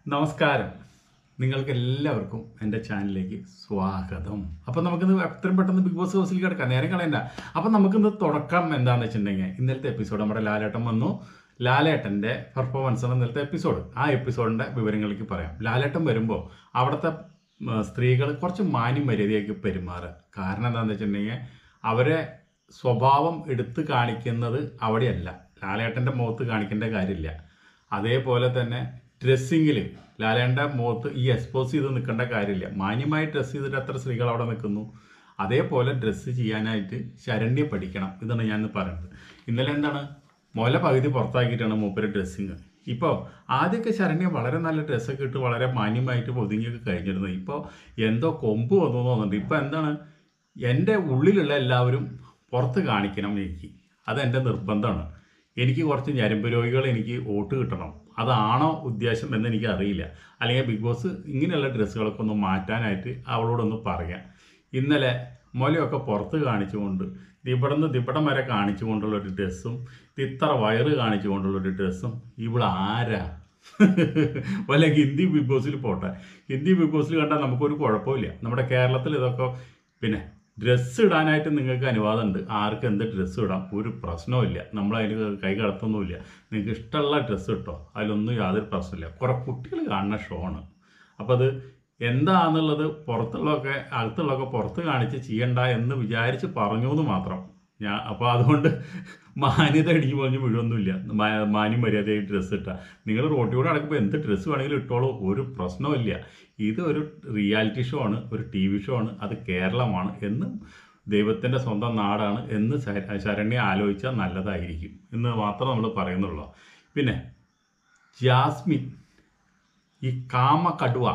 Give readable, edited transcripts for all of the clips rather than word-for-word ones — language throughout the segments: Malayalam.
നമസ്കാരം. നിങ്ങൾക്കെല്ലാവർക്കും എൻ്റെ ചാനലിലേക്ക് സ്വാഗതം. അപ്പോൾ നമുക്കിന്ന് എത്രയും പെട്ടെന്ന് ബിഗ് ബോസ് ഹൗസിൽ കിടക്കാം, നേരം കളയണ്ട. അപ്പോൾ നമുക്കിന്ന് തുടക്കം എന്താണെന്ന് വെച്ചിട്ടുണ്ടെങ്കിൽ, ഇന്നലത്തെ എപ്പിസോഡ് നമ്മുടെ ലാലേട്ടൻ വന്നു. ലാലേട്ടൻ്റെ പെർഫോമൻസാണ് ഇന്നലത്തെ എപ്പിസോഡ്. ആ എപ്പിസോഡിൻ്റെ വിവരങ്ങളിലേക്ക് പറയാം. ലാലേട്ടൻ വരുമ്പോൾ അവിടുത്തെ സ്ത്രീകൾ കുറച്ച് മാന്യമര്യാദയ്ക്ക് പെരുമാറുക. കാരണം എന്താണെന്ന് വെച്ചിട്ടുണ്ടെങ്കിൽ, അവരെ സ്വഭാവം എടുത്ത് കാണിക്കുന്നത് അവിടെയല്ല, ലാലേട്ടൻ്റെ മുഖത്ത് കാണിക്കേണ്ട കാര്യമില്ല. അതേപോലെ തന്നെ ഡ്രസ്സിങ്ങിൽ ലാലേട്ടൻ്റെ മുഖത്ത് ഈ എക്സ്പോസ് ചെയ്ത് നിൽക്കേണ്ട കാര്യമില്ല. മാന്യമായി ഡ്രസ്സ് ചെയ്തിട്ട് എത്ര സ്ത്രീകൾ അവിടെ നിൽക്കുന്നു. അതേപോലെ ഡ്രസ്സ് ചെയ്യാനായിട്ട് ശരണ്യ പഠിക്കണം. ഇതാണ് ഞാൻ പറയുന്നത്. ഇന്നലെ എന്താണ്, മുല പകുതി പുറത്താക്കിയിട്ടാണ് മൂപ്പര് ഡ്രസ്സിങ്. ഇപ്പോൾ ആദ്യമൊക്കെ ശരണ്യ വളരെ നല്ല ഡ്രസ്സൊക്കെ ഇട്ട് വളരെ മാന്യമായിട്ട് ഒതുങ്ങിയൊക്കെ കഴിഞ്ഞിരുന്നത്. ഇപ്പോൾ എന്തോ കൊമ്പ് വന്നു തോന്നുന്നുണ്ട്. ഇപ്പോൾ എന്താണ്, എൻ്റെ ഉള്ളിലുള്ള എല്ലാവരും പുറത്ത് കാണിക്കണം. അതെൻ്റെ നിർബന്ധമാണ്. എനിക്ക് കുറച്ച് ഞരമ്പ് രോഗികൾ എനിക്ക് വോട്ട് കിട്ടണം. അതാണോ ഉദ്ദേശം എന്ന് എനിക്ക് അറിയില്ല. അല്ലെങ്കിൽ ബിഗ് ബോസ് ഇങ്ങനെയുള്ള ഡ്രസ്സുകളൊക്കെ ഒന്ന് മാറ്റാനായിട്ട് അവളോടൊന്ന് പറയാം. ഇന്നലെ മുലയൊക്കെ പുറത്ത് കാണിച്ചുകൊണ്ട് ദിവിടന്ന് ദിവിടം വരെ കാണിച്ചുകൊണ്ടുള്ളൊരു ഡ്രസ്സും ഇത്ര വയറ് കാണിച്ചുകൊണ്ടുള്ളൊരു ഡ്രസ്സും ആരാ? വല്ല ഹിന്ദി ബിഗ് ബോസിൽ പോട്ടെ. ഹിന്ദി ബിഗ് ബോസിൽ കണ്ടാൽ നമുക്കൊരു കുഴപ്പമില്ല. നമ്മുടെ കേരളത്തിൽ ഇതൊക്കെ പിന്നെ ഡ്രസ്സ് ഇടാനായിട്ട് നിങ്ങൾക്ക് അനുവാദമുണ്ട്. ആർക്ക് എന്ത് ഡ്രസ്സ് ഇടാം, ഒരു പ്രശ്നവുമില്ല. നമ്മളതിന് കൈ കടത്തൊന്നുമില്ല. നിങ്ങൾക്ക് ഇഷ്ടമുള്ള ഡ്രസ്സ് ഇട്ടോ, അതിലൊന്നും യാതൊരു പ്രശ്നമില്ല. കുറേ കുട്ടികൾ കാണുന്ന ഷോ ആണ്. അപ്പോൾ അത് എന്താണെന്നുള്ളത് പുറത്തുള്ളതൊക്കെ അകത്തുള്ളതൊക്കെ പുറത്ത് കാണിച്ച് ചെയ്യണ്ട എന്ന് വിചാരിച്ച് പറഞ്ഞു എന്ന് മാത്രം. അപ്പോൾ അതുകൊണ്ട് മാന്യത ഇടിഞ്ഞു പറഞ്ഞ് വീഴൊന്നുമില്ല. മാന്യം മര്യാദയായി ഡ്രസ്സ് ഇട്ടാൽ നിങ്ങൾ റോട്ടിൽ കൂടെ നടക്കുമ്പോൾ എന്ത് ഡ്രസ്സ് വേണമെങ്കിലും ഇട്ടോളൂ, ഒരു പ്രശ്നമില്ല. ഇത് ഒരു റിയാലിറ്റി ഷോ ആണ്, ഒരു TV ഷോ ആണ്. അത് കേരളമാണ് എന്നും ദൈവത്തിൻ്റെ സ്വന്തം നാടാണ് എന്ന് ശരണ്യ ആലോചിച്ചാൽ നല്ലതായിരിക്കും എന്ന് മാത്രം നമ്മൾ പറയുന്നുള്ളൂ. പിന്നെ ജാസ്മിൻ ഈ കാമകടുവ,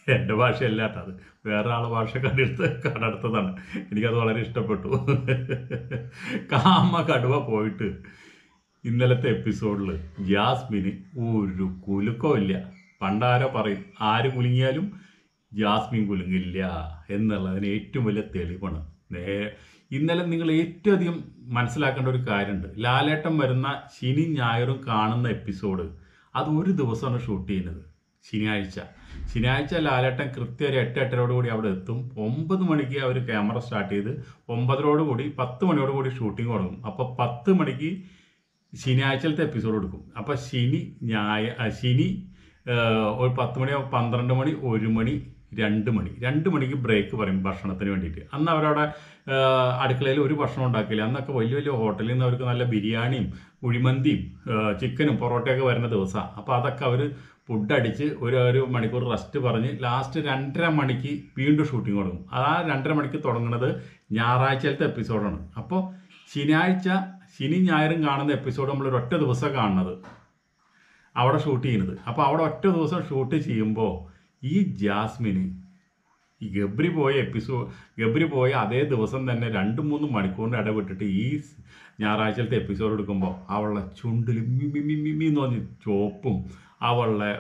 എൻ്റെ ഭാഷയല്ല കേട്ടോ, അത് വേറെ ആളെ ഭാഷ കടെടുത്തതാണ്. എനിക്കത് വളരെ ഇഷ്ടപ്പെട്ടു. കാമകടുവ പോയിട്ട് ഇന്നലത്തെ എപ്പിസോഡിൽ ജാസ്മിന് ഒരു കുലുക്കവും ഇല്ല. പണ്ടാരോ പറയും, ആര് കുലുങ്ങിയാലും ജാസ്മിൻ കുലുങ്ങില്ല എന്നുള്ളതിന് ഏറ്റവും വലിയ തെളിവാണ്. ഇന്നലെ നിങ്ങൾ ഏറ്റവും അധികം മനസ്സിലാക്കേണ്ട ഒരു കാര്യമുണ്ട്. ലാലേട്ടൻ വരുന്ന ശനി ഞായറും കാണുന്ന എപ്പിസോഡ് അത് ഒരു ദിവസമാണ് ഷൂട്ട് ചെയ്യുന്നത്. ശനിയാഴ്ച ലാലേട്ടൻ കൃത്യം ഒരു 8-8:30 അവിടെ എത്തും. 9 മണിക്ക് അവർ ക്യാമറ സ്റ്റാർട്ട് ചെയ്ത് 9:30 10 മണിയോടുകൂടി ഷൂട്ടിംഗ് തുടങ്ങും. അപ്പോൾ 10 മണിക്ക് ശനിയാഴ്ചത്തെ എപ്പിസോഡ് എടുക്കും. അപ്പോൾ ശനി ഒരു 10 മണി 12 മണി 1 മണി 2 മണിക്ക് ബ്രേക്ക് പറയും ഭക്ഷണത്തിന് വേണ്ടിയിട്ട്. അന്ന് അവരവിടെ അടുക്കളയിൽ ഒരു ഭക്ഷണം ഉണ്ടാക്കില്ല. അന്നൊക്കെ വലിയ വലിയ ഹോട്ടലിൽ നിന്ന് അവർക്ക് നല്ല ബിരിയാണിയും കുഴിമന്തിയും ചിക്കനും പൊറോട്ടയൊക്കെ വരുന്ന ദിവസമാണ്. അപ്പോൾ അതൊക്കെ അവർ ഫുഡ് അടിച്ച് ഒരു മണിക്കൂർ റെസ്റ്റ് പറഞ്ഞ് ലാസ്റ്റ് 2:30 മണിക്ക് വീണ്ടും ഷൂട്ടിംഗ് തുടങ്ങും. ആ 2:30 മണിക്ക് തുടങ്ങുന്നത് ഞായറാഴ്ചത്തെ എപ്പിസോഡാണ്. അപ്പോൾ ശനി ഞായറും കാണുന്ന എപ്പിസോഡ് നമ്മൾ ഒറ്റ ദിവസം കാണുന്നത് അവിടെ ഷൂട്ട് ചെയ്യുന്നത്. അപ്പോൾ അവിടെ ഒറ്റ ദിവസം ഷൂട്ട് ചെയ്യുമ്പോൾ ഈ ജാസ്മിന് ഈ ഗബ്രി പോയ അതേ ദിവസം തന്നെ 2-3 മണിക്കൂറിൻ്റെ ഇടവിട്ടിട്ട് ഈ ഞായറാഴ്ചത്തെ എപ്പിസോഡ് എടുക്കുമ്പോൾ അവളുടെ ചുണ്ടിൽ മിമി എന്ന് പറഞ്ഞ് ചോപ്പും അവളുടെ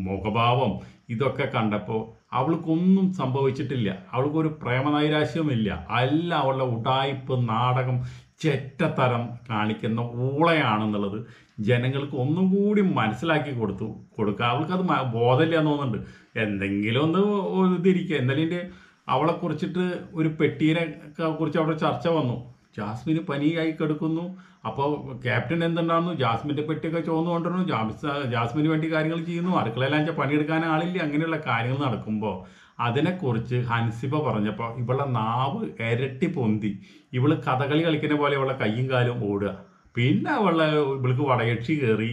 മുഖഭാവം ഇതൊക്കെ കണ്ടപ്പോൾ അവൾക്കൊന്നും സംഭവിച്ചിട്ടില്ല. അവൾക്കൊരു പ്രേമനൈരാശ്യവുമില്ല. എല്ലാം അവളുടെ ഉടായിപ്പ് നാടകം ചെറ്റത്തരം കാണിക്കുന്ന ഊളയാണെന്നുള്ളത് ജനങ്ങൾക്ക് ഒന്നും കൂടി മനസ്സിലാക്കി കൊടുക്കുക. അവൾക്കത് ബോധമില്ല എന്ന് തോന്നുന്നുണ്ട്. എന്തെങ്കിലും ഒന്ന് ഇതിരിക്കുക. എന്നാലും അവളെക്കുറിച്ചിട്ട് ഒരു പെട്ടീനെ കുറിച്ച് അവിടെ ചർച്ച വന്നു. ജാസ്മിന് പനിയായി കിടക്കുന്നു. അപ്പോൾ ക്യാപ്റ്റൻ എന്തുണ്ടാകുന്നു, ജാസ്മിൻ്റെ പെട്ടിയൊക്കെ ചുവന്നു കൊണ്ടിരുന്നു, ജാസ്മിന് വേണ്ടി കാര്യങ്ങൾ ചെയ്യുന്നു, അടുക്കളയിലാച്ച പണിയെടുക്കാൻ ആളില്ല. അങ്ങനെയുള്ള കാര്യങ്ങൾ നടക്കുമ്പോൾ അതിനെക്കുറിച്ച് ഹൻസിബ പറഞ്ഞപ്പോൾ ഇവളുടെ നാവ് ഇരട്ടി പൊന്തി. ഇവള് കഥകളി കളിക്കുന്ന പോലെ ഇവളുടെ കയ്യും കാലും ഓടുക. പിന്നെ ഇവൾക്ക് വടയക്ഷി കയറി,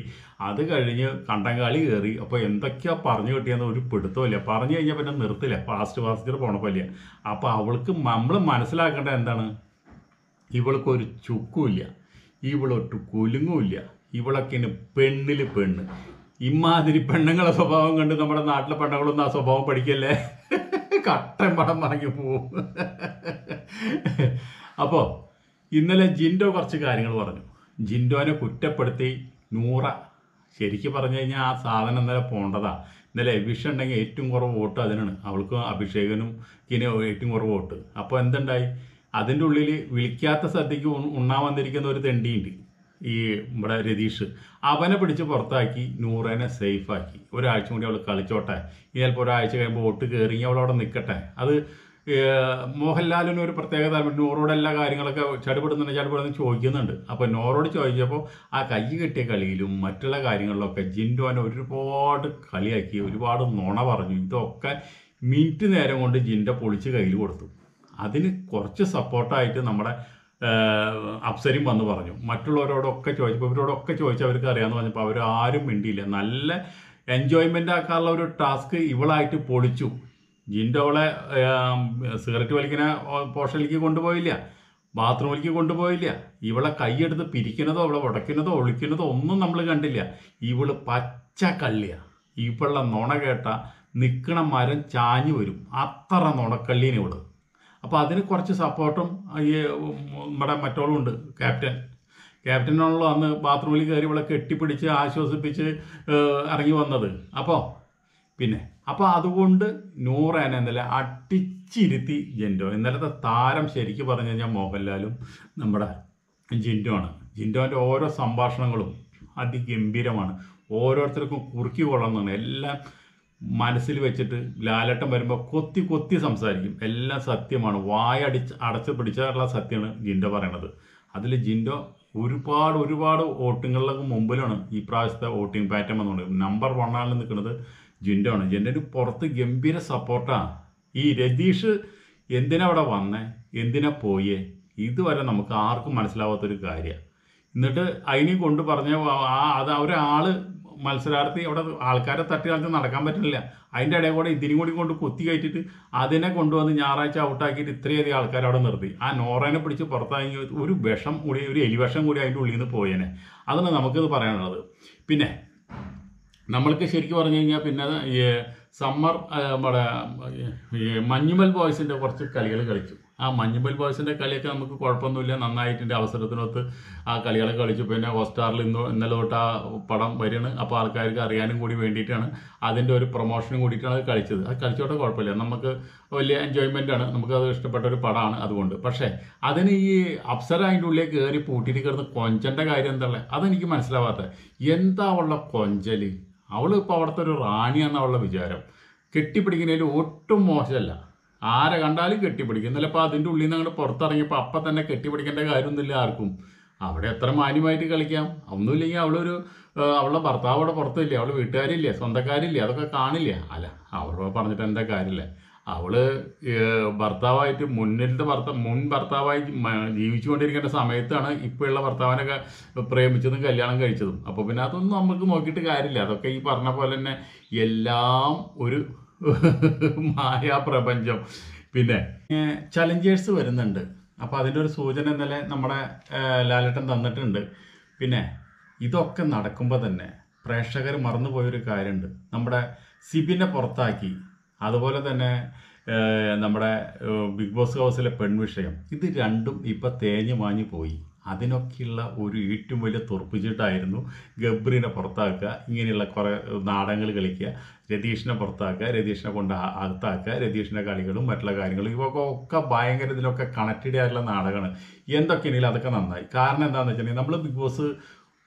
അത് കഴിഞ്ഞ് കണ്ടങ്കാളി കയറി. അപ്പോൾ എന്തൊക്കെയാ പറഞ്ഞു കിട്ടിയെന്ന് ഒരു പിടുത്തമില്ല. പറഞ്ഞു കഴിഞ്ഞാൽ പിന്നെ നിർത്തില്ല, ഫാസ്റ്റ് പോണപ്പോലെ. അപ്പോൾ അവൾക്ക് നമ്മൾ മനസ്സിലാക്കേണ്ടത് എന്താണ്, ഇവൾക്കൊരു ചുക്കുമില്ല, ഇവളൊട്ട് കുലുങ്ങുമില്ല. ഇവളൊക്കെ പെണ്ണിൽ പെണ്ണ്. ഇമാതിരി പെണ്ണുങ്ങളെ സ്വഭാവം കണ്ട് നമ്മുടെ നാട്ടിലെ പെണ്ണുങ്ങളൊന്നും ആ സ്വഭാവം പഠിക്കല്ലേ, കട്ടൻ പടം പറഞ്ഞു പോവും. അപ്പോൾ ഇന്നലെ ജിൻഡോ കുറച്ച് കാര്യങ്ങൾ പറഞ്ഞു. ജിൻഡോനെ കുറ്റപ്പെടുത്തി നൂറ. ശരിക്കും പറഞ്ഞു കഴിഞ്ഞാൽ ആ സാധനം ഇന്നലെ പോണ്ടതാ. ഇന്നലെ എവിഷൻ ഉണ്ടെങ്കിൽ ഏറ്റവും കുറവ് വോട്ട് അതിനാണ്. അവൾക്ക് അഭിഷേകനും ഏറ്റവും കുറവ് വോട്ട്. അപ്പോൾ എന്തുണ്ടായി, അതിൻ്റെ ഉള്ളിൽ വിളിക്കാത്ത സദ്യക്ക് ഉണ്ണാൻ വന്നിരിക്കുന്ന ഒരു തെണ്ടിയുണ്ട്. ഈ ഇവിടെ രതീഷ് അവനെ പിടിച്ച് പുറത്താക്കി നൂറേനെ സേഫാക്കി. ഒരാഴ്ച കൂടി അവൾ കളിച്ചോട്ടെ, ചിലപ്പോൾ ഒരാഴ്ച കഴിയുമ്പോൾ വോട്ട് കയറി അവളവിടെ നിൽക്കട്ടെ. അത് മോഹൻലാലിന് ഒരു പ്രത്യേക താല്പര്യം, നോറോട് എല്ലാ കാര്യങ്ങളൊക്കെ ചടുപെടുന്നു ചോദിക്കുന്നുണ്ട്. അപ്പോൾ നോറോട് ചോദിച്ചപ്പോൾ ആ കൈ കെട്ടിയ കളിയിലും മറ്റുള്ള കാര്യങ്ങളിലൊക്കെ ജിൻഡോനെ ഒരുപാട് കളിയാക്കി, ഒരുപാട് നുണ പറഞ്ഞു. ഇതൊക്കെ മിനിറ്റ് നേരം കൊണ്ട് ജിൻഡോ പൊളിച്ച് കയ്യിൽ കൊടുത്തു. അതിന് കുറച്ച് സപ്പോർട്ടായിട്ട് നമ്മുടെ അപ്സരയും വന്ന് പറഞ്ഞു. മറ്റുള്ളവരോടൊക്കെ ചോദിച്ചപ്പോൾ ഇവരോടൊക്കെ ചോദിച്ചാൽ അവർക്ക് അറിയാമെന്ന് പറഞ്ഞപ്പോൾ അവർ ആരും മിണ്ടിയില്ല. നല്ല എൻജോയ്മെൻ്റ് ആക്കാനുള്ള ഒരു ടാസ്ക് ഇവളായിട്ട് പൊളിച്ചു. ജിൻഡോ അവളെ സിഗരറ്റ് വലിക്കുന്ന പോർഷനിലേക്ക് കൊണ്ടുപോയില്ല, ബാത്റൂമിലേക്ക് കൊണ്ടുപോയില്ല. ഇവളെ കൈയെടുത്ത് പിരിക്കുന്നതോ അവളെ ഉടയ്ക്കുന്നതോ ഒളിക്കുന്നതോ ഒന്നും നമ്മൾ കണ്ടില്ല. ഇവള് പച്ച കള്ളിയാണ്. ഇവളുടെ നുണ കേട്ട നിൽക്കണ മരം ചാഞ്ഞു വരും, അത്ര നുണക്കള്ളീന് ഇവള്. അപ്പോൾ അതിന് കുറച്ച് സപ്പോർട്ടും ഈ നമ്മുടെ മറ്റോളും ഉണ്ട്, ക്യാപ്റ്റനാണല്ലോ അന്ന് ബാത്റൂമിൽ കയറി ഇവളെ കെട്ടിപ്പിടിച്ച് ആശ്വസിപ്പിച്ച് ഇറങ്ങി വന്നത്. അപ്പോൾ അതുകൊണ്ട് നൂറേനെ ഇന്നലെ അടിച്ചിരുത്തി ജിൻഡോ. ഇന്നലത്തെ താരം ശരിക്കും പറഞ്ഞു കഴിഞ്ഞാൽ മോഹൻലാലും നമ്മുടെ ജിൻഡോ ആണ്. ജിൻഡോൻ്റെ ഓരോ സംഭാഷണങ്ങളും അതിഗംഭീരമാണ്. ഓരോരുത്തർക്കും കുറുക്കി കൊള്ളുന്നതാണ്. എല്ലാം മനസ്സിൽ വെച്ചിട്ട് ലാലേട്ടൻ വരുമ്പോൾ കൊത്തി കൊത്തി സംസാരിക്കും. എല്ലാം സത്യമാണ്. അടച്ച് പിടിച്ചാലുള്ള സത്യമാണ് ജിൻഡോ പറയണത്. അതിൽ ജിൻഡോ ഒരുപാട് വോട്ടിങ്ങുകളിലൊക്കെ മുമ്പിലാണ് ഈ പ്രാവശ്യത്തെ വോട്ടിംഗ് പാറ്റേൺ വന്നുകൊണ്ട്. നമ്പർ 1 നിൽക്കുന്നത് ജിൻഡോ ആണ്. ജിൻഡോന് പുറത്ത് ഗംഭീര സപ്പോർട്ടാണ്. ഈ രതീഷ് എന്തിനാ അവിടെ വന്നേ, എന്തിനാ പോയേ, ഇതുവരെ നമുക്ക് ആർക്കും മനസ്സിലാവാത്തൊരു കാര്യമാണ്. എന്നിട്ട് അതിനെ കൊണ്ട് പറഞ്ഞ അത് ഒരാൾ മത്സരാർത്ഥി അവിടെ ആൾക്കാരെ തട്ടി കളിച്ച് നടക്കാൻ പറ്റുന്നില്ല. അതിൻ്റെ ഇടയിൽ കൂടെ ഇതിനും കൂടി കൊണ്ട് കുത്തി കയറ്റിയിട്ട് അതിനെ കൊണ്ടുവന്ന് ഞായറാഴ്ച ഔട്ടാക്കിയിട്ട് ഇത്രയധികം ആൾക്കാർ അവിടെ നിർത്തി. ആ നോറേനെ പിടിച്ച് പുറത്താക്കി ഒരു വിഷം കൂടി, ഒരു എലിവിഷം കൂടി അതിൻ്റെ ഉള്ളിൽ നിന്ന് പോയേനെ. അതാണ് നമുക്കിത് പറയാനുള്ളത്. പിന്നെ നമ്മൾക്ക് ശരിക്കും പറഞ്ഞു കഴിഞ്ഞാൽ പിന്നെ ഈ സമ്മർ നമ്മുടെ മഞ്ഞുമൽ ബോയ്സിൻ്റെ കുറച്ച് കളികൾ കളിച്ചു. ആ മഞ്ഞുമൽ ബോയ്സിൻ്റെ കളിയൊക്കെ നമുക്ക് കുഴപ്പമൊന്നുമില്ല, നന്നായിട്ടിൻ്റെ അവസരത്തിനൊത്ത് ആ കളികളെ കളിച്ചു. പിന്നെ ഹോട്ട്സ്റ്റാറിൽ ഇന്നലെ തൊട്ട് ആ പടം വരികയാണ്. അപ്പോൾ ആൾക്കാർക്ക് അറിയാനും കൂടി വേണ്ടിയിട്ടാണ്, അതിൻ്റെ ഒരു പ്രൊമോഷനും കൂടിയിട്ടാണ് അത് കളിച്ചത്. അത് കളിച്ചോട്ടെ, കുഴപ്പമില്ല, നമുക്ക് വലിയ എൻജോയ്മെൻ്റാണ്, നമുക്കത് ഇഷ്ടപ്പെട്ട ഒരു പടമാണ് അതുകൊണ്ട്. പക്ഷേ അതിന് ഈ അപ്സര അതിൻ്റെ ഉള്ളിൽ കയറി പൂട്ടിയിട്ട് കിടന്ന് കൊഞ്ചൻ്റെ കാര്യം എന്താ അതെനിക്ക് മനസ്സിലാവാത്തത്. എന്താ അവളുടെ കൊഞ്ചൽ? അവൾ ഇപ്പോൾ അവിടുത്തെ ഒരു റാണിയാണെന്ന് അവളുടെ വിചാരം. കെട്ടിപ്പിടിക്കുന്നതിൽ ഒട്ടും മോശമല്ല, ആരെ കണ്ടാലും കെട്ടിപ്പിടിക്കും. ഇന്നലെ ഇപ്പോൾ അതിൻ്റെ ഉള്ളിൽ നിന്ന് അങ്ങോട്ട് പുറത്തിറങ്ങിയപ്പോൾ അപ്പം തന്നെ കെട്ടിപ്പിടിക്കേണ്ട കാര്യമൊന്നുമില്ല ആർക്കും. അവിടെ എത്ര മാന്യമായിട്ട് കളിക്കാം. ഒന്നുമില്ലെങ്കിൽ അവളുടെ ഭർത്താവ് അവിടെ പുറത്തില്ലേ, അവൾ വീട്ടുകാരില്ലേ, സ്വന്തക്കാരില്ലേ, അതൊക്കെ കാണില്ല. അല്ല, അവളോട് പറഞ്ഞിട്ട് എന്താ കാര്യമില്ല. അവള് ഭർത്താവായിട്ട് മുൻ ഭർത്താവായി ജീവിച്ചുകൊണ്ടിരിക്കേണ്ട സമയത്താണ് ഇപ്പോഴുള്ള ഭർത്താവിനൊക്കെ പ്രേമിച്ചതും കല്യാണം കഴിച്ചതും. അപ്പോൾ പിന്നെ അതൊന്നും നമുക്ക് നോക്കിയിട്ട് കാര്യമില്ല. അതൊക്കെ ഈ പറഞ്ഞ പോലെ തന്നെ എല്ലാം ഒരു മായാപ്രപഞ്ചം. പിന്നെ ചലഞ്ചേഴ്സ് വരുന്നുണ്ട്. അപ്പോൾ അതിൻ്റെ ഒരു സൂചന ഇന്നലെ നമ്മുടെ ലാലേട്ടൻ തന്നിട്ടുണ്ട്. പിന്നെ ഇതൊക്കെ നടക്കുമ്പോൾ തന്നെ പ്രേക്ഷകർ മറന്നുപോയൊരു കാര്യമുണ്ട്. നമ്മുടെ സിബിനെ പുറത്താക്കി, അതുപോലെ തന്നെ നമ്മുടെ ബിഗ് ബോസ് ഹൗസിലെ പെൺവിഷയം, ഇത് രണ്ടും ഇപ്പം തേഞ്ഞു മാഞ്ഞു പോയി. അതിനൊക്കെയുള്ള ഒരു ഏറ്റവും വലിയ തുറപ്പിച്ചിട്ടായിരുന്നു ഗബ്രീനെ പുറത്താക്കുക, ഇങ്ങനെയുള്ള കുറേ നാടകങ്ങൾ കളിക്കുക, രതീഷിനെ പുറത്താക്കുക, രതീഷിനെ കൊണ്ട് അകത്താക്കുക, രതീഷിൻ്റെ കളികളും മറ്റുള്ള കാര്യങ്ങളും ഇവയൊക്കെ ഭയങ്കര ഇതിലൊക്കെ കണക്റ്റഡ് ആയിട്ടുള്ള നാടകമാണ്. എന്തൊക്കെയാണെങ്കിലും അതൊക്കെ നന്നായി. കാരണം എന്താണെന്ന് വെച്ചിട്ടുണ്ടെങ്കിൽ നമ്മൾ ബിഗ് ബോസ്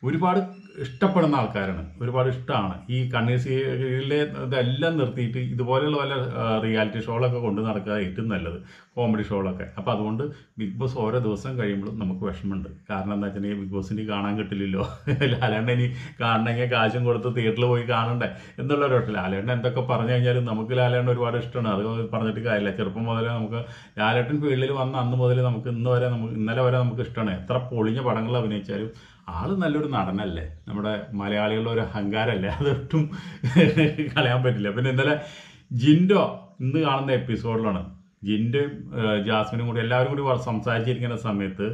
ഒരുപാട് ഇഷ്ടപ്പെടുന്ന ആൾക്കാരാണ്, ഒരുപാട് ഇഷ്ടമാണ്. ഈ കണ്ണീർ സീരിയലിലെ ഇതെല്ലാം നിർത്തിയിട്ട് ഇതുപോലെയുള്ള വല്ല റിയാലിറ്റി ഷോകളൊക്കെ കൊണ്ട് നടക്കുക ഏറ്റവും നല്ലത്, കോമഡി ഷോകളൊക്കെ. അപ്പോൾ അതുകൊണ്ട് ബിഗ് ബോസ് ഓരോ ദിവസം കഴിയുമ്പോഴും നമുക്ക് വിഷമമുണ്ട്. കാരണം എന്താ വെച്ചിട്ടുണ്ടെങ്കിൽ ബിഗ് ബോസിന് കാണാൻ കിട്ടില്ലല്ലോ. ലാലേട്ടൻ ഇനി കാണണമെങ്കിൽ കാശും കൊടുത്ത് തിയേറ്ററിൽ പോയി കാണണ്ടേ എന്നുള്ളൊരു ഒട്ടില്ല. ലാലേട്ടൻ എന്തൊക്കെ പറഞ്ഞു കഴിഞ്ഞാലും നമുക്ക് ലാലേട്ടൻ ഒരുപാട് ഇഷ്ടമാണ്, അത് പറഞ്ഞിട്ട് കാര്യമില്ല. ചെറുപ്പം മുതലേ നമുക്ക് ലാലേട്ടൻ ഫീൽഡിൽ വന്ന അന്ന് മുതൽ നമുക്ക് ഇന്നലെ വരെ നമുക്ക് ഇഷ്ടമാണ്. എത്ര പൊളിഞ്ഞ പടങ്ങൾ അഭിനയിച്ചാലും ആള് നല്ലൊരു നടനല്ലേ, നമ്മുടെ മലയാളികളുടെ ഒരു അഹങ്കാരമല്ലേ, അതൊട്ടും കളയാൻ പറ്റില്ല. പിന്നെ ഇന്നലെ ജിൻഡോ ഇന്ന് കാണുന്ന എപ്പിസോഡിലാണ് ജിൻഡോയും ജാസ്മിനും കൂടി എല്ലാവരും കൂടി സംസാരിച്ചിരിക്കുന്ന സമയത്ത്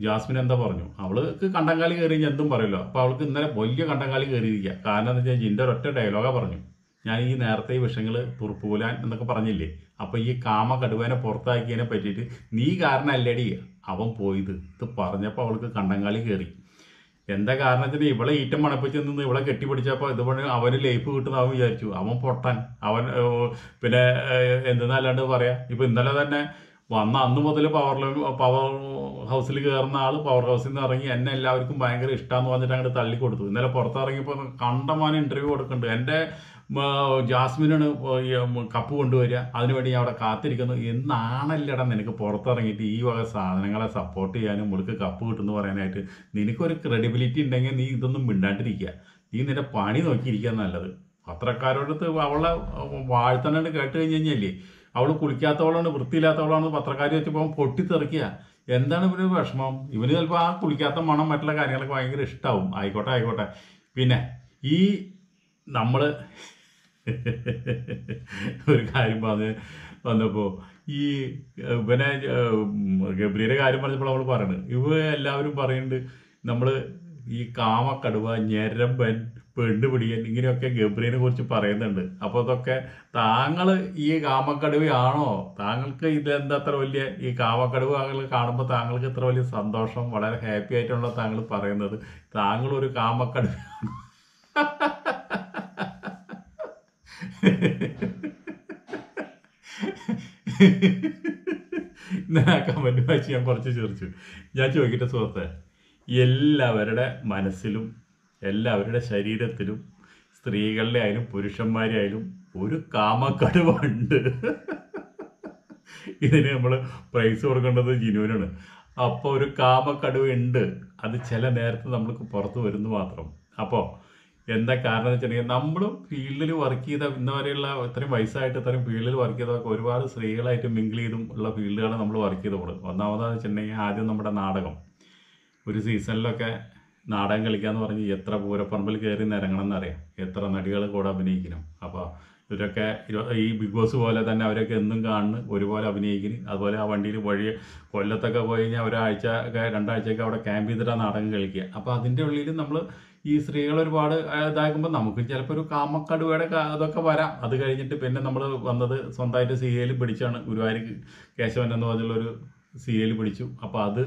ജാസ്മിൻ എന്താ പറഞ്ഞു, അവൾക്ക് കണ്ടങ്കാലി കയറി കഴിഞ്ഞാൽ എന്തും പറയുമല്ലോ. അപ്പോൾ അവൾക്ക് ഇന്നലെ വലിയ കണ്ടങ്കാലി കയറിയിരിക്കുക. കാരണം എന്താ വെച്ചാൽ ജിൻഡോ ഒറ്റ ഡയലോഗാണ് പറഞ്ഞു, ഞാൻ ഈ നേരത്തെ ഈ വിഷയങ്ങൾ തുറപ്പുകൂലാൻ എന്നൊക്കെ പറഞ്ഞില്ലേ, അപ്പോൾ ഈ കാമ കടുവേനെ പുറത്താക്കിയതിനെ പറ്റിയിട്ട് നീ കാരണമല്ലേടി അവൻ പോയത്. ഇത് പറഞ്ഞപ്പോൾ അവൾക്ക് കണ്ടങ്കാലി കയറി. എന്താ കാരണം വെച്ചാൽ ഇവളെ ഈറ്റം മണപ്പിച്ച് നിന്ന് ഇവളെ കെട്ടിപ്പിടിച്ചപ്പോൾ ഇതുപോലെ അവന് ലൈഫ് കിട്ടുന്ന അവൻ വിചാരിച്ചു. അവൻ പൊട്ടാൻ, അവൻ പിന്നെ എന്തെന്നല്ലാണ്ട് പറയാം. ഇപ്പം ഇന്നലെ തന്നെ വന്ന അന്ന് മുതൽ പവർ ഹൗസിൽ കയറുന്ന ആൾ പവർ ഹൗസിൽ നിന്ന് ഇറങ്ങി എന്നെ എല്ലാവർക്കും ഭയങ്കര ഇഷ്ടമാണെന്ന് പറഞ്ഞിട്ട് അങ്ങോട്ട് തള്ളിക്കൊടുത്തു. ഇന്നലെ പുറത്തിറങ്ങിയപ്പോൾ കണ്ടമാനം ഇൻ്റർവ്യൂ കൊടുക്കുന്നുണ്ട്. എൻ്റെ ജാസ്മിനാണ് കപ്പ് കൊണ്ടുവരിക, അതിനുവേണ്ടി ഞാൻ അവിടെ കാത്തിരിക്കുന്നു. എന്നാണല്ലടാ നിനക്ക് പുറത്തിറങ്ങിയിട്ട് ഈ വക സാധനങ്ങളെ സപ്പോർട്ട് ചെയ്യാനും മുളുക്ക് കപ്പ് കിട്ടുമെന്ന് പറയാനായിട്ട്? നിനക്കൊരു ക്രെഡിബിലിറ്റി ഉണ്ടെങ്കിൽ നീ ഇതൊന്നും മിണ്ടാണ്ടിരിക്കുക, നീ നിന്റെ പണി നോക്കിയിരിക്കുക നല്ലത്. പത്രക്കാരോടത്ത് അവളെ വാഴ്ത്തണണ്ട് കേട്ട് കഴിഞ്ഞ് കഴിഞ്ഞല്ലേ, അവൾ കുളിക്കാത്തവളാണ്, വൃത്തിയില്ലാത്തവളാണ് പത്രക്കാർ വെച്ചപ്പോൾ അവൻ പൊട്ടിത്തെറിക്കുക. എന്താണ് ഇവന് വിഷമം? ഇവന് ചിലപ്പോൾ ആ കുളിക്കാത്ത മണം മറ്റുള്ള കാര്യങ്ങളൊക്കെ ഭയങ്കര ഇഷ്ടമാവും. ആയിക്കോട്ടെ. പിന്നെ ഈ നമ്മൾ ഒരു കാര്യം വന്നപ്പോൾ ഈ ഇവനെ ഗബ്രിയുടെ കാര്യം പറഞ്ഞപ്പോൾ അവൾ പറയുന്നത്, എല്ലാവരും പറയുന്നുണ്ട് നമ്മൾ ഈ കാമക്കടുവ, ഞരമ്പൻ, പെണ്ണുപിടിയൻ ഇങ്ങനെയൊക്കെ ഗബ്രീനെ കുറിച്ച് പറയുന്നുണ്ട്. അപ്പോൾ അതൊക്കെ താങ്കൾ ഈ കാമക്കടുവയാണോ? താങ്കൾക്ക് ഇതെന്താ അത്ര വലിയ ഈ കാമക്കടുവകൾ കാണുമ്പോൾ താങ്കൾക്ക് ഇത്ര വലിയ സന്തോഷം, വളരെ ഹാപ്പി ആയിട്ടുള്ള താങ്കൾ പറയുന്നത്? താങ്കൾ ഒരു കാമക്കടുവയാണോ? ഞാൻ കമൻറ്റ് വായിച്ച് ഞാൻ കുറച്ച് ചിരിച്ചു. ഞാൻ ചോദിക്കട്ടെ സുഹൃത്തെ, എല്ലാവരുടെ മനസ്സിലും എല്ലാവരുടെ ശരീരത്തിലും സ്ത്രീകളുടെ ആയാലും പുരുഷന്മാരെ ആയാലും ഒരു കാമക്കടുവ ഉണ്ട്. ഇതിന് നമ്മൾ പ്രൈസ് കൊടുക്കേണ്ടത് ജിനുവിനാണ്. അപ്പോൾ ഒരു കാമക്കടുവ ഉണ്ട്, അത് ചില നേരത്ത് നമ്മൾക്ക് പുറത്ത് വരുന്നു മാത്രം. അപ്പോൾ എന്താ കാരണം എന്ന് വെച്ചിട്ടുണ്ടെങ്കിൽ നമ്മൾ ഫീൽഡിൽ വർക്ക് ചെയ്ത ഇന്ന് വരെയുള്ള ഇത്രയും വയസ്സായിട്ട് ഇത്രയും ഫീൽഡിൽ വർക്ക് ചെയ്തതൊക്കെ ഒരുപാട് സ്ത്രീകളായിട്ട് മിങ്കിൾ ചെയ്തും ഉള്ള ഫീൽഡുകൾ നമ്മൾ വർക്ക് ചെയ്തോളൂ. ഒന്നാമതെന്ന് വെച്ചിട്ടുണ്ടെങ്കിൽ ആദ്യം നമ്മുടെ നാടകം, ഒരു സീസണിലൊക്കെ നാടകം കളിക്കാന്ന് പറഞ്ഞ് എത്ര പൂരപ്പറമ്പിൽ കയറി നിരങ്ങണം എന്നറിയാം, എത്ര നടികൾ കൂടെ അഭിനയിക്കണം. അപ്പോൾ ഇവരൊക്കെ ഈ ബിഗ് ബോസ് പോലെ തന്നെ അവരൊക്കെ എന്നും കാണുന്നു, ഒരുപോലെ അഭിനയിക്കുന്നു. അതുപോലെ ആ വണ്ടിയിൽ വഴി കൊല്ലത്തൊക്കെ പോയി കഴിഞ്ഞാൽ ഒരാഴ്ച ഒക്കെ 2 ആഴ്ചയൊക്കെ അവിടെ ക്യാമ്പ് ചെയ്തിട്ടാണ് നാടകം കളിക്കുക. അപ്പോൾ അതിൻ്റെ ഉള്ളിൽ നമ്മൾ ഈ സ്ത്രീകൾ ഒരുപാട് ഇതാക്കുമ്പോൾ നമുക്ക് ചിലപ്പോൾ ഒരു കാമക്കടുവയുടെ അതൊക്കെ വരാം. അത് കഴിഞ്ഞിട്ട് പിന്നെ നമ്മൾ വന്നത് സ്വന്തമായിട്ട് സീരിയൽ പിടിച്ചാണ്. ഗുരുവായൂർ കേശവൻ എന്ന് പറഞ്ഞുള്ളൊരു സീരിയൽ പിടിച്ചു. അപ്പോൾ അത്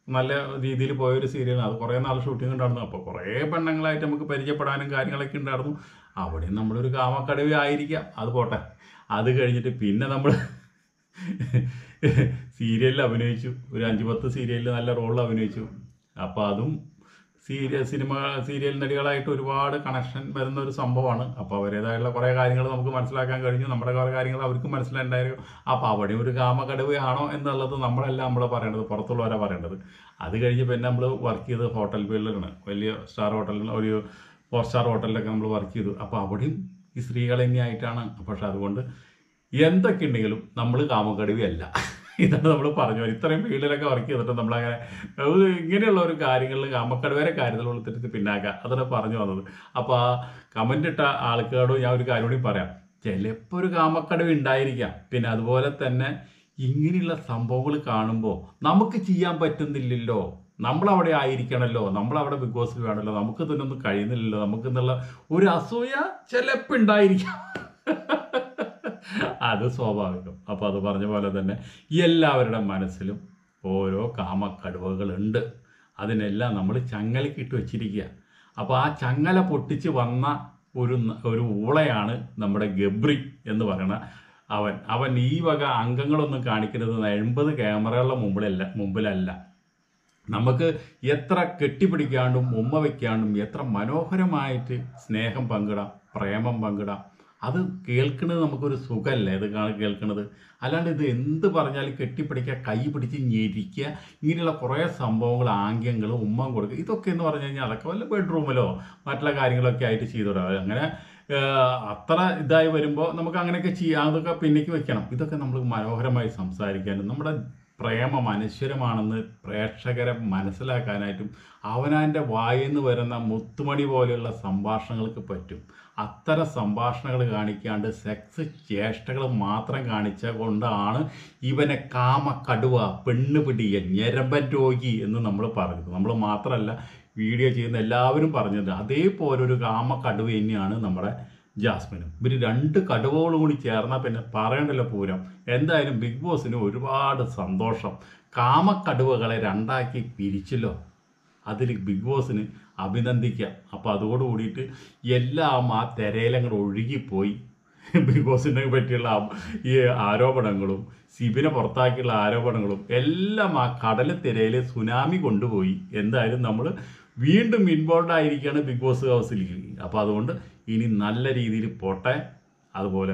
നല്ല രീതിയിൽ പോയൊരു സീരിയലാണ്. അത് കുറേ നാൾ ഷൂട്ടിംഗ് ഉണ്ടായിരുന്നു. അപ്പോൾ കുറേ പെണ്ണുങ്ങളായിട്ട് നമുക്ക് പരിചയപ്പെടാനും കാര്യങ്ങളൊക്കെ ഉണ്ടായിരുന്നു. അവിടെയും നമ്മളൊരു കാമക്കടുവ ആയിരിക്കാം, അത് പോട്ടെ. അത് കഴിഞ്ഞിട്ട് പിന്നെ നമ്മൾ സീരിയലിൽ അഭിനയിച്ചു, ഒരു 5-10 സീരിയലിൽ നല്ല റോളിൽ അഭിനയിച്ചു. അപ്പോൾ അതും സീരിയൽ നടികളായിട്ട് ഒരുപാട് കണക്ഷൻ വരുന്ന ഒരു സംഭവമാണ്. അപ്പോൾ അവരുടേതായുള്ള കുറേ കാര്യങ്ങൾ നമുക്ക് മനസ്സിലാക്കാൻ കഴിഞ്ഞു, നമ്മുടെ കുറേ കാര്യങ്ങൾ അവർക്ക് മനസ്സിലായിട്ടുണ്ടായിരുന്നു. അപ്പോൾ അവിടെ ഒരു കാമക്കടുവയാണോ എന്നുള്ളത് നമ്മൾ പറയേണ്ടത്, പുറത്തുള്ളവരാണ് പറയേണ്ടത്. അത് കഴിഞ്ഞ് പിന്നെ നമ്മൾ വർക്ക് ചെയ്ത് ഹോട്ടൽ ഫീൽഡിലാണ്, വലിയ സ്റ്റാർ ഹോട്ടലിൽ, ഒരു 4 സ്റ്റാർ ഹോട്ടലിലൊക്കെ നമ്മൾ വർക്ക് ചെയ്തു. അപ്പോൾ അവിടെയും ഈ സ്ത്രീകൾ തന്നെയായിട്ടാണ്. പക്ഷെ അതുകൊണ്ട് എന്തൊക്കെ ഉണ്ടെങ്കിലും നമ്മൾ കാമക്കടുവയല്ല. ഇതാണ് നമ്മൾ പറഞ്ഞു. ഇത്രയും ഫീൽഡിലൊക്കെ വർക്ക് ചെയ്തിട്ട് നമ്മളങ്ങനെ ഇങ്ങനെയുള്ള ഒരു കാര്യങ്ങളിൽ കാമക്കടുവരെ കാര്യത്തിൽ ഉൾത്തിട്ട് പിന്നാക്കുക, അതാണ് പറഞ്ഞു വന്നത്. അപ്പോൾ ആ കമൻ്റ് ഇട്ട ആൾക്കാരോട് ഞാൻ ഒരു കാര്യം കൂടി പറയാം. ചിലപ്പോൾ ഒരു കാമക്കടുവ ഉണ്ടായിരിക്കാം. പിന്നെ അതുപോലെ തന്നെ ഇങ്ങനെയുള്ള സംഭവങ്ങൾ കാണുമ്പോൾ നമുക്ക് ചെയ്യാൻ പറ്റുന്നില്ലല്ലോ, നമ്മളവിടെ ആയിരിക്കണമല്ലോ, നമ്മളവിടെ ബിഗ് ബോസിൽ വേണമല്ലോ, നമുക്ക് ഇതിനൊന്നും കഴിയുന്നില്ലല്ലോ, നമുക്കെന്നുള്ള ഒരു അസൂയ ചിലപ്പോൾ ഉണ്ടായിരിക്കാം. അത് സ്വാഭാവികം. അപ്പോൾ അത് പറഞ്ഞ പോലെ തന്നെ എല്ലാവരുടെ മനസ്സിലും ഓരോ കാമക്കടുവകളുണ്ട്. അതിനെല്ലാം നമ്മൾ ചങ്ങലക്കിട്ട് വെച്ചിരിക്കുക. അപ്പോൾ ആ ചങ്ങല പൊട്ടിച്ച് വന്ന ഒരു ഊളയാണ് നമ്മുടെ ഗബ്രി എന്ന് പറയുന്ന അവൻ ഈ വക അംഗങ്ങളൊന്നും കാണിക്കുന്നത് 80 ക്യാമറകളുടെ മുമ്പിലല്ല. നമുക്ക് എത്ര കെട്ടിപ്പിടിക്കാണ്ടും ഉമ്മ വയ്ക്കാണ്ടും എത്ര മനോഹരമായിട്ട് സ്നേഹം പങ്കിടാം, പ്രേമം പങ്കിടാം. അത് കേൾക്കുന്നത് നമുക്കൊരു സുഖമല്ലേ ഇത് കേൾക്കുന്നത്. അല്ലാണ്ട് ഇത് എന്ത് പറഞ്ഞാലും കെട്ടിപ്പിടിക്കുക, കൈ പിടിച്ച് ഞെരിക്കുക, ഇങ്ങനെയുള്ള കുറേ സംഭവങ്ങൾ, ആംഗ്യങ്ങൾ, ഉമ്മം കൊടുക്കുക, ഇതൊക്കെ എന്ന് പറഞ്ഞു കഴിഞ്ഞാൽ അതൊക്കെ വല്ല ബെഡ്റൂമിലോ മറ്റുള്ള കാര്യങ്ങളൊക്കെ ആയിട്ട് ചെയ്തോടാം. അങ്ങനെ അത്ര ഇതായി വരുമ്പോൾ നമുക്ക് അങ്ങനെയൊക്കെ ചെയ്യാം, അതൊക്കെ പിന്നേക്ക് വെക്കണം. ഇതൊക്കെ നമ്മൾ മനോഹരമായി സംസാരിക്കാനും നമ്മുടെ പ്രേമം അനശ്വരമാണെന്ന് പ്രേക്ഷകരെ മനസ്സിലാക്കാനായിട്ടും അവനവൻ്റെ വായിന്ന് വരുന്ന മുത്തുമണി പോലെയുള്ള സംഭാഷണങ്ങൾക്ക് പറ്റും. അത്തരം സംഭാഷണങ്ങൾ കാണിക്കാണ്ട് സെക്സ് ചേഷ്ടകൾ മാത്രം കാണിച്ച കൊണ്ടാണ് ഇവനെ കാമക്കടുവ, പെണ്ണുപിടിയൻ, ഞരമ്പൻ രോഗി എന്ന് നമ്മൾ പറഞ്ഞത്. നമ്മൾ മാത്രമല്ല, വീഡിയോ ചെയ്യുന്ന എല്ലാവരും പറഞ്ഞത് അതേപോലൊരു കാമക്കടുവ തന്നെയാണ് നമ്മുടെ ജാസ്മിനും. ഇവർ 2 കടുവകളും കൂടി ചേർന്നാൽ പിന്നെ പറയണ്ടല്ലോ പൂരം. എന്തായാലും ബിഗ് ബോസിന് ഒരുപാട് സന്തോഷം. കാമക്കടുവകളെ 2ആക്കി പിരിച്ചല്ലോ, അതിൽ ബിഗ് ബോസിന് അഭിനന്ദിക്കാം. അപ്പോൾ അതോട് കൂടിയിട്ട് എല്ലാം ആ തിരയിലങ്ങോട്ട് ഒഴുകിപ്പോയി. ബിഗ് ബോസിനെ പറ്റിയുള്ള ഈ ആരോപണങ്ങളും സിബിനെ പുറത്താക്കിയുള്ള ആരോപണങ്ങളും എല്ലാം ആ കടൽ തിരയിൽ സുനാമി കൊണ്ടുപോയി. എന്തായാലും നമ്മൾ വീണ്ടും ഇൻവോൾവ് ആയിരിക്കുകയാണ് ബിഗ് ബോസ് ഹൗസിലേക്ക്. അപ്പോൾ അതുകൊണ്ട് ഇനി നല്ല രീതിയിൽ പോട്ടെ, അതുപോലെ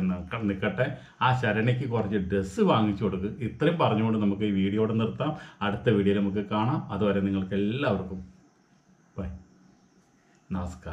നിൽക്കട്ടെ. ആ ശരണയ്ക്ക് കുറച്ച് ഡ്രസ്സ് വാങ്ങിച്ചു കൊടുക്കുക. ഇത്രയും പറഞ്ഞുകൊണ്ട് നമുക്ക് ഈ വീഡിയോയുടെ നിർത്താം. അടുത്ത വീഡിയോയിൽ നമുക്ക് കാണാം. അതുവരെ നിങ്ങൾക്ക് എല്ലാവർക്കും ബൈ, നമസ്കാരം.